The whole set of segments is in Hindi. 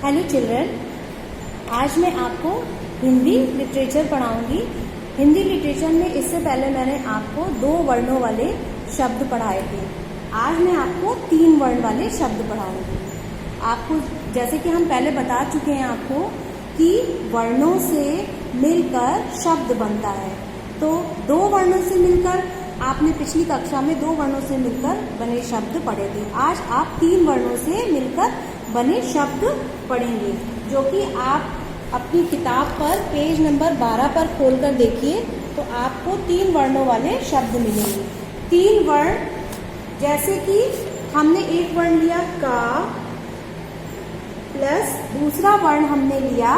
हेलो चिल्ड्रन, आज मैं आपको हिंदी लिटरेचर पढ़ाऊंगी। हिंदी लिटरेचर में इससे पहले मैंने आपको 2 वर्णों वाले शब्द पढ़ाए थे। आज मैं आपको 3 वर्ण वाले शब्द पढ़ाऊंगी। आपको जैसे कि हम पहले बता चुके हैं आपको कि वर्णों से मिलकर शब्द बनता है। तो 2 वर्णों से मिलकर आपने पिछली कक्षा में 2 वर्णों से मिलकर बने शब्द पढ़े थे। आज आप 3 वर्णों से मिलकर बने शब्द पढ़ेंगे, जो कि आप अपनी किताब पर पेज नंबर 12 पर खोलकर देखिए तो आपको 3 वर्णों वाले शब्द मिलेंगे। 3 वर्ण, जैसे कि हमने एक वर्ण लिया का, प्लस दूसरा वर्ण हमने लिया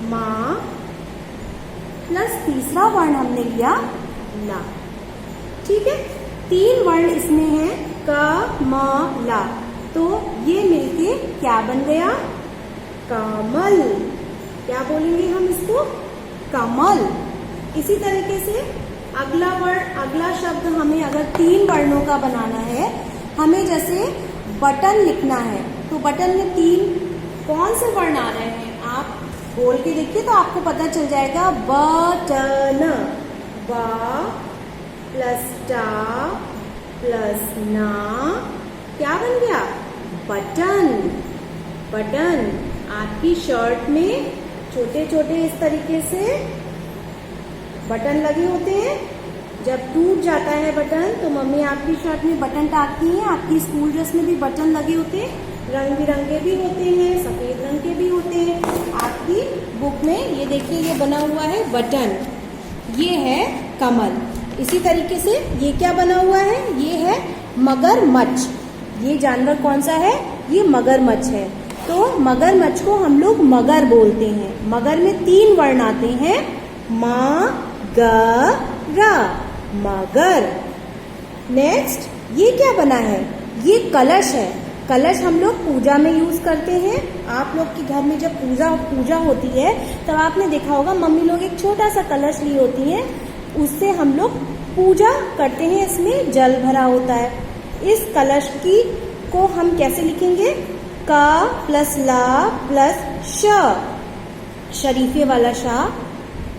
माँ, प्लस तीसरा वर्ण हमने लिया ला। ठीक है, 3 वर्ण इसमें हैं क, म, ला। तो ये मिलके क्या बन गया? कमल। क्या बोलेंगे हम इसको? कमल। इसी तरीके से अगला शब्द हमें अगर 3 वर्णों का बनाना है, हमें जैसे बटन लिखना है, तो बटन में 3 कौन से वर्ण आ रहे हैं? आप बोल के देखिए तो आपको पता चल जाएगा। बटन, बा प्लस टा प्लस ना, क्या बन गया? बटन। बटन। आपकी शर्ट में छोटे छोटे इस तरीके से बटन लगे होते हैं। जब टूट जाता है बटन तो मम्मी आपकी शर्ट में बटन टाकती हैं। आपकी स्कूल ड्रेस में भी बटन लगे होते हैं, रंग बिरंगे भी होते हैं, सफेद रंग के भी होते हैं। आपकी बुक में ये देखिए, ये बना हुआ है बटन, ये है कमल। इसी तरीके से ये क्या बना हुआ है? ये है मगरमच्छ। ये जानवर कौन सा है? ये मगरमच्छ है। तो मगरमच्छ को हम लोग मगर बोलते हैं। मगर में 3 वर्ण आते हैं, म, ग, र, मगर। नेक्स्ट, ये क्या बना है? ये कलश है। कलश हम लोग पूजा में यूज करते हैं। आप लोग के घर में जब पूजा होती है तब आपने देखा होगा मम्मी लोग एक छोटा सा कलश ली होती है, उससे हम लोग पूजा करते हैं। इसमें जल भरा होता है। इस कलश को हम कैसे लिखेंगे? का प्लस ला प्लस श, शरीफे वाला शा।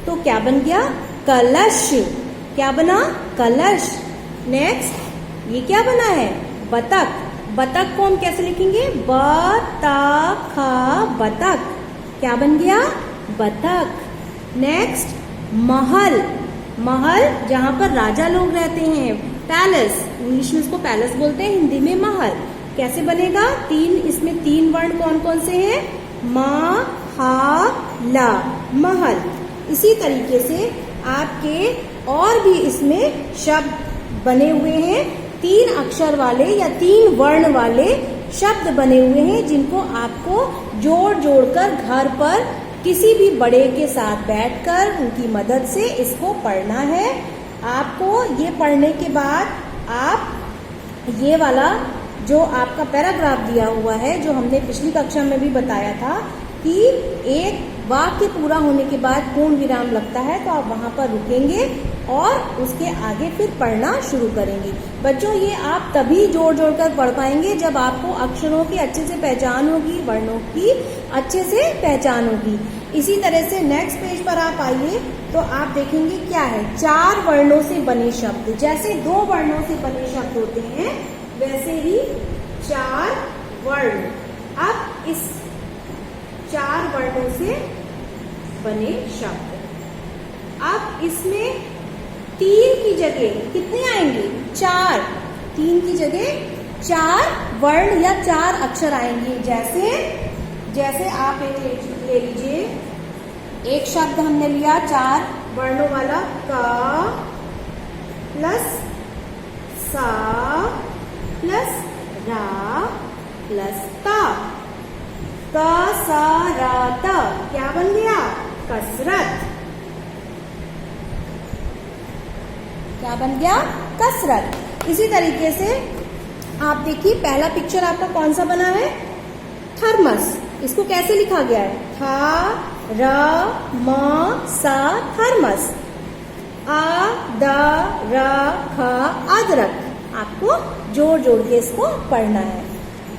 तो क्या बन गया? कलश। क्या बना? कलश। नेक्स्ट, ये क्या बना है? बतख। बतख को हम कैसे लिखेंगे? ब-ता-ख, बतख। क्या बन गया? बतख। नेक्स्ट, महल। महल जहाँ पर राजा लोग रहते हैं, पैलेस। इंग्लिश में इसको पैलेस बोलते हैं, हिंदी में महल। कैसे बनेगा? इसमें 3 वर्ण कौन कौन से हैं? म, हा, ला, महल। इसी तरीके से आपके और भी इसमें शब्द बने हुए हैं, 3 अक्षर वाले या 3 वर्ण वाले शब्द बने हुए हैं, जिनको आपको जोड़ जोड़कर घर पर किसी भी बड़े के साथ बैठकर उनकी मदद से इसको पढ़ना है। आपको ये पढ़ने के बाद आप ये वाला जो आपका पैराग्राफ दिया हुआ है, जो हमने पिछली कक्षा में भी बताया था कि एक वाक्य पूरा होने के बाद पूर्ण विराम लगता है, तो आप वहां पर रुकेंगे और उसके आगे फिर पढ़ना शुरू करेंगे। बच्चों, ये आप तभी जोड़ जोड़ कर पढ़ पाएंगे जब आपको अक्षरों की अच्छे से पहचान होगी, वर्णों की अच्छे से पहचान होगी। इसी तरह से नेक्स्ट पेज पर आप आइए तो आप देखेंगे क्या है? 4 वर्णों से बने शब्द। जैसे 2 वर्णों से बने शब्द होते हैं, वैसे ही 4 वर्ण। अब इस 4 वर्णों से बने शब्द, अब इसमें 3 की जगह कितने आएंगे? 4। 3 की जगह 4 वर्ण या 4 अक्षर आएंगे। जैसे आप एक ले लीजिए, एक शब्द हमने लिया 4 वर्णों वाला, का प्लस सा प्लस रा प्लस ता। क, सा, रा, ता। क्या बन गया? कसरत। क्या बन गया? कसरत। इसी तरीके से आप देखिए, पहला पिक्चर आपका कौन सा बना है? थर्मस। इसको कैसे लिखा गया है? था, र, म, सा, थर्मस। आ, द, र, ख, अदरक। आपको जोड़ जोड़ के इसको पढ़ना है।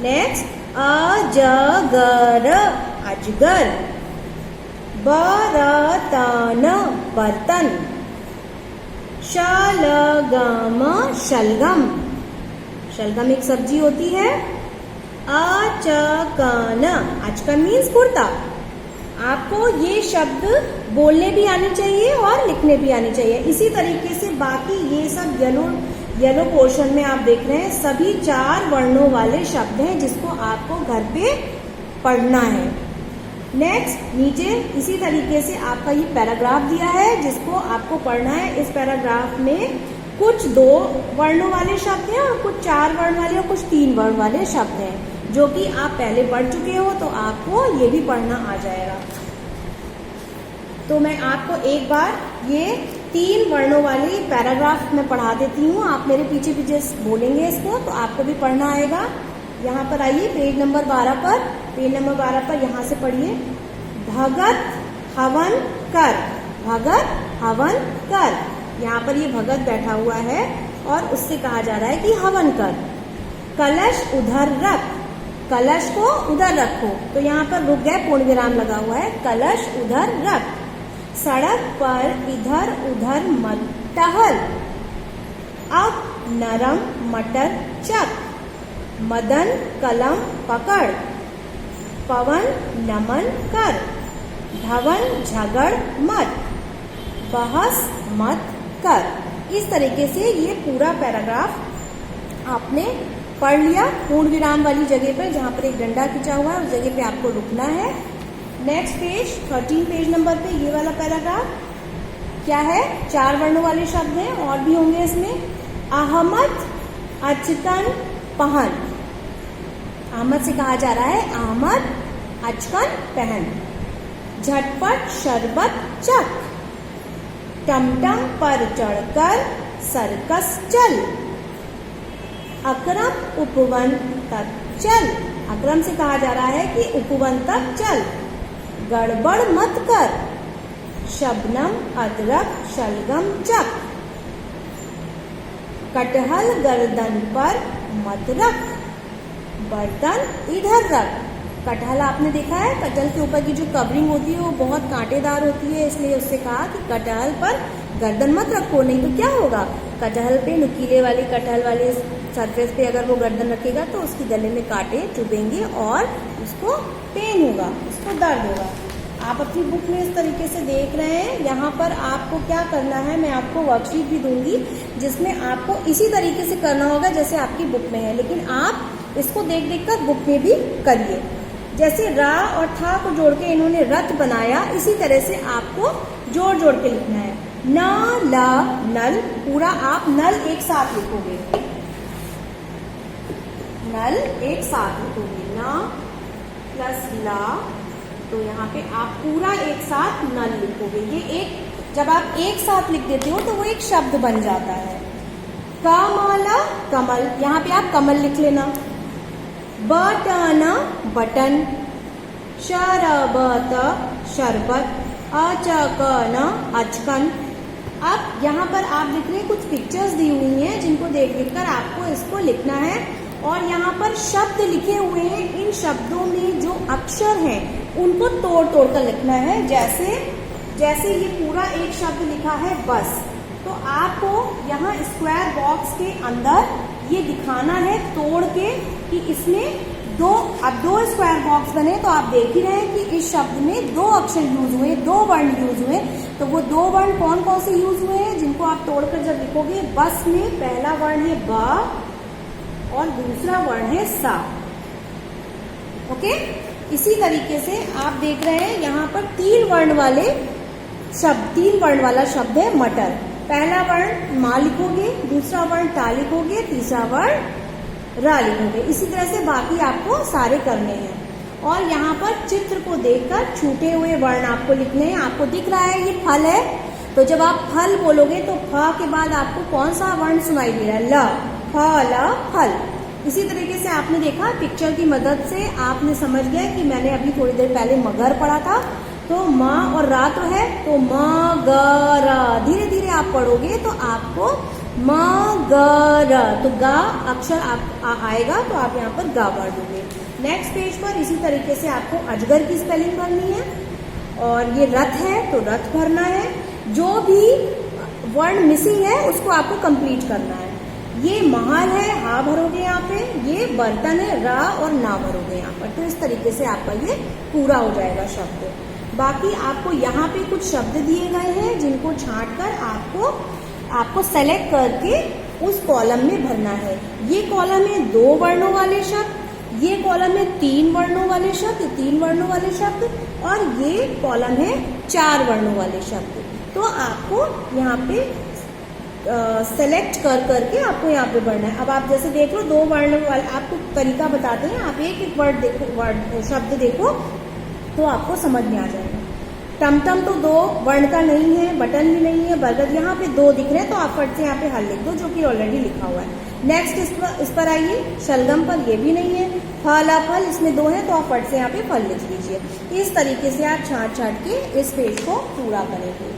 नेक्स्ट, अजगर अजगर, बर्तन बर्तन, शलगम शलगम, शलगम एक सब्जी होती है। अचकन, अचकन मीन्स कुर्ता। आपको ये शब्द बोलने भी आनी चाहिए और लिखने भी आनी चाहिए। इसी तरीके से बाकी ये सब येलो पोर्शन में आप देख रहे हैं सभी 4 वर्णों वाले शब्द हैं जिसको आपको घर पे पढ़ना है। नेक्स्ट नीचे इसी तरीके से आपका ये पैराग्राफ दिया है जिसको आपको पढ़ना है। इस पैराग्राफ में कुछ 2 वर्णों वाले शब्द हैं और कुछ 4 वर्ण वाले और कुछ 3 वर्ण वाले शब्द हैं जो कि आप पहले पढ़ चुके हो, तो आपको ये भी पढ़ना आ जाएगा। तो मैं आपको एक बार ये 3 वर्णों वाली पैराग्राफ में पढ़ा देती हूँ। आप मेरे पीछे पीछे बोलेंगे इसको तो आपको भी पढ़ना आएगा। यहाँ पर आइए पेज नंबर 12 पर। पेज नंबर 12 पर यहाँ से पढ़िए। भगत हवन कर, भगत हवन कर। यहाँ पर ये भगत बैठा हुआ है और उससे कहा जा रहा है कि हवन कर। कलश उधर रख, कलश को उधर रखो। तो यहाँ पर रुक गए, पूर्ण विराम लगा हुआ है। कलश उधर रख। सड़क पर इधर उधर मत टहल। अब नरम मटर चख। मदन कलम पकड़। पवन नमन कर। धवन झगड़ मत। बहस मत कर। इस तरीके से ये पूरा पैराग्राफ आपने पढ़ लिया। पूर्ण विराम वाली जगह पर जहाँ पर एक डंडा खींचा हुआ है उस जगह पे आपको रुकना है। नेक्स्ट पेज 13 पेज नंबर पे ये वाला पैराग्राफ क्या है? 4 वर्णों वाले शब्द हैं और भी होंगे इसमें। अहमद अचकन पहन। अहमद से कहा जा रहा है अहमद अचकन पहन। झटपट शरबत चख। टमटम पर चढ़कर सर्कस चल। अकरम उपवन तक चल। अकरम से कहा जा रहा है कि उपवन तक चल। गड़बड़ मत कर। शबनम अदरक शलगम चख। कटहल गर्दन पर मत रख। बर्तन इधर रख। कटहल आपने देखा है, कटहल के ऊपर की जो कवरिंग होती है वो बहुत कांटेदार होती है, इसलिए उससे कहा कि कटहल पर गर्दन मत रखो, नहीं तो क्या होगा, कटहल पे नुकीले वाली कटहल वाले सरफेस पे अगर वो गर्दन रखेगा तो उसके गले में कांटे चुभेंगे और उसको पेन होगा, उसको दर्द होगा। आप अपनी बुक में इस तरीके से देख रहे हैं। यहाँ पर आपको क्या करना है, मैं आपको वर्कशीट भी दूंगी जिसमें आपको इसी तरीके से करना होगा जैसे आपकी बुक में है, लेकिन आप इसको देख देख कर बुक में भी करिए। जैसे रा और था को जोड़ के इन्होंने रथ बनाया, इसी तरह से आपको जोड़ जोड़ के लिखना है। न ला नल, पूरा आप नल एक साथ लिखोगे, नल एक साथ लिखोगे। न प्लस ला, तो यहाँ पे आप पूरा एक साथ नल लिखोगे। ये एक, जब आप एक साथ लिख देते हो तो वो एक शब्द बन जाता है। कमला कमल, यहाँ पे आप कमल लिख लेना। Button button. शरबत शरबत। अचकन अचकन। अब यहाँ पर आप देख रहे हैं कुछ पिक्चर्स दी हुई हैं जिनको देख देख कर आपको इसको लिखना है और यहाँ पर शब्द लिखे हुए हैं। इन शब्दों में जो अक्षर हैं उनको तोड़ तोड़ कर लिखना है। जैसे जैसे ये पूरा एक शब्द लिखा है बस, तो आपको यहाँ स्क्वायर बॉक्स के अंदर ये दिखाना है तोड़ के कि इसमें दो स्क्वायर बॉक्स बने, तो आप देख ही रहे हैं कि इस शब्द में 2 अक्षर यूज हुए, 2 वर्ण यूज हुए। तो वो 2 वर्ण कौन कौन से यूज हुए हैं जिनको आप तोड़कर जब लिखोगे, बस में पहला वर्ण है ब और दूसरा वर्ण है सा। ओके, इसी तरीके से आप देख रहे हैं यहाँ पर 3 वर्ण वाले शब्द, 3 वर्ण वाला शब्द है मटर। पहला वर्ण मा लिखोगे, दूसरा वर्ण टा लिखोगे, तीसरा वर्ण रा लिखोगे। इसी तरह से बाकी आपको सारे करने हैं। और यहाँ पर चित्र को देखकर छूटे हुए वर्ण आपको लिखने हैं। आपको दिख रहा है ये फल है, तो जब आप फल बोलोगे तो फ के बाद आपको कौन सा वर्ण सुनाई दे रहा है? ल, फल फल। इसी तरीके से आपने देखा पिक्चर की मदद से आपने समझ गया कि मैंने अभी थोड़ी देर पहले मगर पढ़ा था, तो म और रा तो है, तो मगर। धीरे धीरे आप पढ़ोगे तो आपको मगर, तो गा अक्षर आप आएगा तो आप यहाँ पर गा पढ़ दोगे। नेक्स्ट पेज पर इसी तरीके से आपको अजगर की स्पेलिंग भरनी है, और ये रथ है तो रथ भरना है। जो भी वर्ड मिसिंग है उसको आपको कंप्लीट करना है। ये महल है, हा भरोगे यहाँ पे। ये बर्तन है, रा और ना भरोगे यहाँ पर। तो इस तरीके से आपका ये पूरा हो जाएगा शब्द। बाकी आपको यहाँ पे कुछ शब्द दिए गए हैं जिनको छांट कर आपको सेलेक्ट करके उस कॉलम में भरना है। ये कॉलम है 2 वर्णों वाले शब्द, ये कॉलम है 3 वर्णों वाले शब्द, 3 वर्णों वाले शब्द, और ये कॉलम है 4 वर्णों वाले शब्द। तो आपको यहाँ पे सेलेक्ट कर करके आपको यहाँ पे भरना है। अब आप जैसे देख लो 2 वर्ण वाले, आपको तरीका बताते हैं। आप एक एक वर्ड देखो, शब्द देखो तो आपको समझ में आ जाएगा। टमटम तो 2 वर्ण का नहीं है, बटन भी नहीं है, बरगद यहाँ पे 2 दिख रहे हैं, तो आप फट से यहाँ पे हल लिख दो, जो कि ऑलरेडी लिखा हुआ है। नेक्स्ट इस पर आइए, शलगम पर ये भी नहीं है। फल फल इसमें 2 है, तो आप फट से यहाँ पे फल लिख लीजिए। इस तरीके से आप छांट के इस पेज को पूरा करेंगे।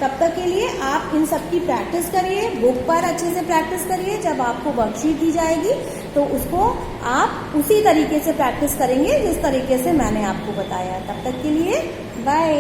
तब तक के लिए आप इन सब की प्रैक्टिस करिए, बुक पर अच्छे से प्रैक्टिस करिए। जब आपको वर्कशीट दी जाएगी तो उसको आप उसी तरीके से प्रैक्टिस करेंगे जिस तरीके से मैंने आपको बताया। तब तक के लिए बाय।